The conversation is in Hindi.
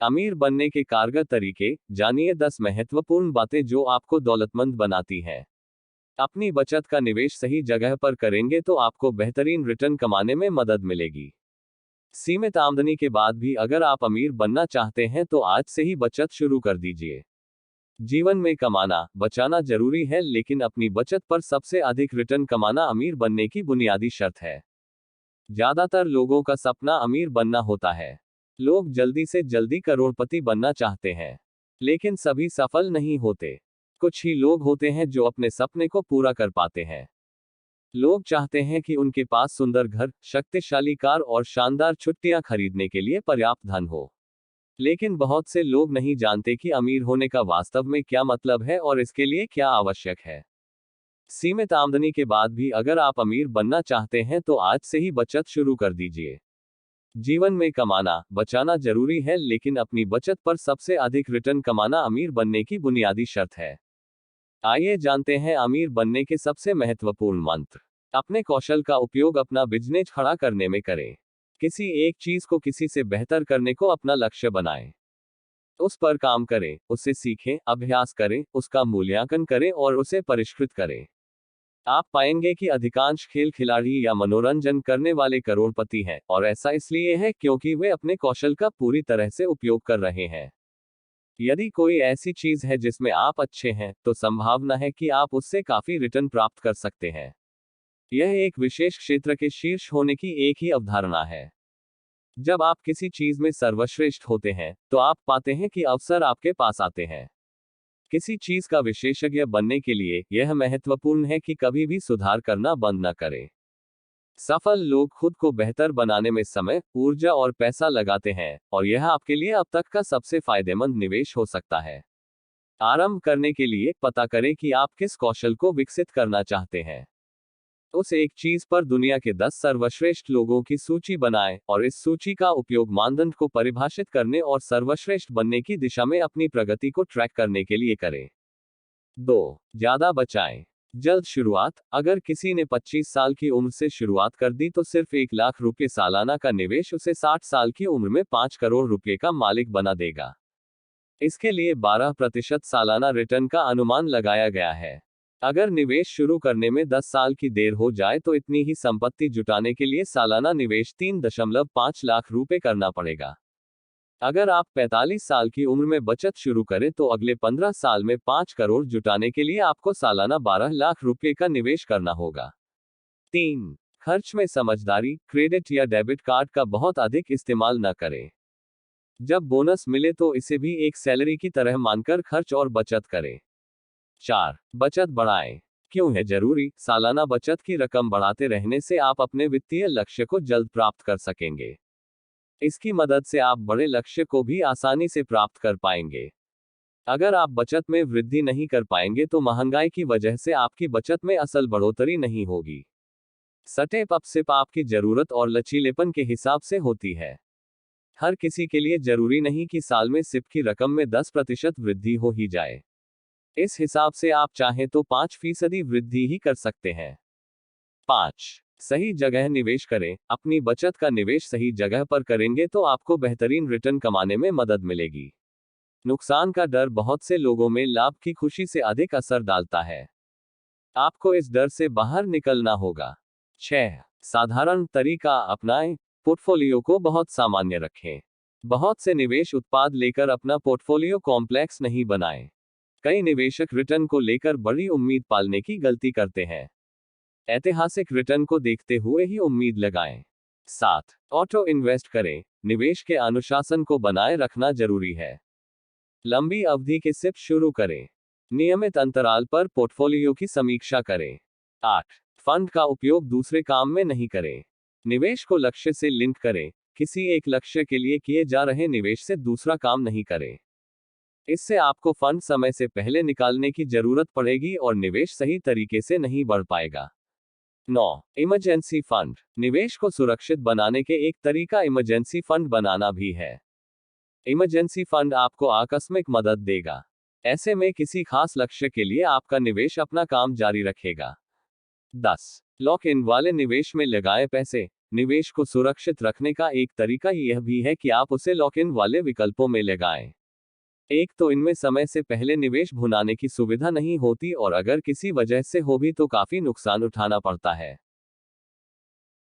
अमीर बनने के कारगर तरीके जानिए 10 महत्वपूर्ण बातें जो आपको दौलतमंद बनाती हैं। अपनी बचत का निवेश सही जगह पर करेंगे तो आपको बेहतरीन रिटर्न कमाने में मदद मिलेगी। सीमित आमदनी के बाद भी अगर आप अमीर बनना चाहते हैं तो आज से ही बचत शुरू कर दीजिए। जीवन में कमाना बचाना जरूरी है, लेकिन अपनी बचत पर सबसे अधिक रिटर्न कमाना अमीर बनने की बुनियादी शर्त है। ज्यादातर लोगों का सपना अमीर बनना होता है। लोग जल्दी से जल्दी करोड़पति बनना चाहते हैं, लेकिन सभी सफल नहीं होते। कुछ ही लोग होते हैं जो अपने सपने को पूरा कर पाते हैं। लोग चाहते हैं कि उनके पास सुंदर घर, शक्तिशाली कार और शानदार छुट्टियां खरीदने के लिए पर्याप्त धन हो। लेकिन बहुत से लोग नहीं जानते कि अमीर होने का वास्तव में क्या मतलब है और इसके लिए क्या आवश्यक है। सीमित आमदनी के बाद भी अगर आप अमीर बनना चाहते हैं तो आज से ही बचत शुरू कर दीजिए। जीवन में कमाना बचाना जरूरी है, लेकिन अपनी बचत पर सबसे अधिक रिटर्न कमाना अमीर बनने की बुनियादी शर्त है। आइए जानते हैं अमीर बनने के सबसे महत्वपूर्ण मंत्र। अपने कौशल का उपयोग अपना बिजनेस खड़ा करने में करें। किसी एक चीज को किसी से बेहतर करने को अपना लक्ष्य बनाएं। उस पर काम करें, उससे सीखें, अभ्यास करें, उसका मूल्यांकन करें और उसे परिष्कृत करें। आप पाएंगे कि अधिकांश खेल खिलाड़ी या मनोरंजन करने वाले करोड़पति हैं, और ऐसा इसलिए है क्योंकि वे अपने कौशल का पूरी तरह से उपयोग कर रहे हैं। यदि कोई ऐसी चीज है जिसमें आप अच्छे हैं, तो संभावना है कि आप उससे काफी रिटर्न प्राप्त कर सकते हैं। यह एक विशेष क्षेत्र के शीर्ष होने की एक ही अवधारणा है। जब आप किसी चीज में सर्वश्रेष्ठ होते हैं, तो आप पाते हैं कि अवसर आपके पास आते हैं। किसी चीज का विशेषज्ञ बनने के लिए यह महत्वपूर्ण है कि कभी भी सुधार करना बंद न करें। सफल लोग खुद को बेहतर बनाने में समय, ऊर्जा और पैसा लगाते हैं, और यह आपके लिए अब तक का सबसे फायदेमंद निवेश हो सकता है। आरंभ करने के लिए पता करें कि आप किस कौशल को विकसित करना चाहते हैं। उस एक चीज पर दुनिया के 10 सर्वश्रेष्ठ लोगों की सूची बनाएं और इस सूची का उपयोग मानदंड को परिभाषित करने और सर्वश्रेष्ठ बनने की दिशा में अपनी प्रगति को ट्रैक करने के लिए करें। 2. ज्यादा बचाएं। जल्द शुरुआत। अगर किसी ने 25 साल की उम्र से शुरुआत कर दी तो सिर्फ 1 लाख रुपये सालाना का निवेश उसे 60 साल की उम्र में 5 करोड़ रुपये का मालिक बना देगा। इसके लिए 12% सालाना रिटर्न का अनुमान लगाया गया है। अगर निवेश शुरू करने में 10 साल की देर हो जाए तो इतनी ही संपत्ति जुटाने के लिए सालाना निवेश 3.5 लाख रुपए करना पड़ेगा। अगर आप 45 साल की उम्र में बचत शुरू करें तो अगले 15 साल में 5 करोड़ जुटाने के लिए आपको सालाना 12 लाख रुपए का निवेश करना होगा। 3. खर्च में समझदारी। क्रेडिट या डेबिट कार्ड का बहुत अधिक इस्तेमाल न करें। जब बोनस मिले तो इसे भी एक सैलरी की तरह मानकर खर्च और बचत करें। 4. बचत बढ़ाएं। क्यों है जरूरी? सालाना बचत की रकम बढ़ाते रहने से आप अपने वित्तीय लक्ष्य को जल्द प्राप्त कर सकेंगे। इसकी मदद से आप बड़े लक्ष्य को भी आसानी से प्राप्त कर पाएंगे। अगर आप बचत में वृद्धि नहीं कर पाएंगे तो महंगाई की वजह से आपकी बचत में असल बढ़ोतरी नहीं होगी। स्टेप अप सिप आपकी जरूरत और लचीलेपन के हिसाब से होती है। हर किसी के लिए जरूरी नहीं कि साल में सिप की रकम में 10% वृद्धि हो ही जाए। इस हिसाब से आप चाहें तो 5% वृद्धि ही कर सकते हैं। 5. सही जगह निवेश करें। अपनी बचत का निवेश सही जगह पर करेंगे तो आपको बेहतरीन रिटर्न कमाने में मदद मिलेगी। नुकसान का डर बहुत से लोगों में लाभ की खुशी से अधिक असर डालता है। आपको इस डर से बाहर निकलना होगा। 6. साधारण तरीका अपनाएं। पोर्टफोलियो को बहुत सामान्य रखें। बहुत से निवेश उत्पाद लेकर अपना पोर्टफोलियो कॉम्प्लेक्स नहीं बनाएं। कई निवेशक रिटर्न को लेकर बड़ी उम्मीद पालने की गलती करते हैं। ऐतिहासिक रिटर्न को देखते हुए ही उम्मीद लगाएं। 7. ऑटो इन्वेस्ट करें। निवेश के अनुशासन को बनाए रखना जरूरी है। लंबी अवधि के सिप शुरू करें। नियमित अंतराल पर पोर्टफोलियो की समीक्षा करें। 8. फंड का उपयोग दूसरे काम में नहीं करें। निवेश को लक्ष्य से लिंक करें। किसी एक लक्ष्य के लिए किए जा रहे निवेश से दूसरा काम नहीं करें। इससे आपको फंड समय से पहले निकालने की जरूरत पड़ेगी और निवेश सही तरीके से नहीं बढ़ पाएगा। 9. Emergency fund. निवेश को सुरक्षित बनाने के एक तरीका इमरजेंसी फंड बनाना भी है। इमरजेंसी फंड आपको आकस्मिक मदद देगा। ऐसे में किसी खास लक्ष्य के लिए आपका निवेश अपना काम जारी रखेगा। 10. लॉक इन वाले निवेश में लगाएं पैसे। निवेश को सुरक्षित रखने का एक तरीका यह भी है कि आप उसे लॉक इन वाले विकल्पों में लगाएं। एक तो इनमें समय से पहले निवेश भुनाने की सुविधा नहीं होती और अगर किसी वजह से हो भी तो काफी नुकसान उठाना पड़ता है।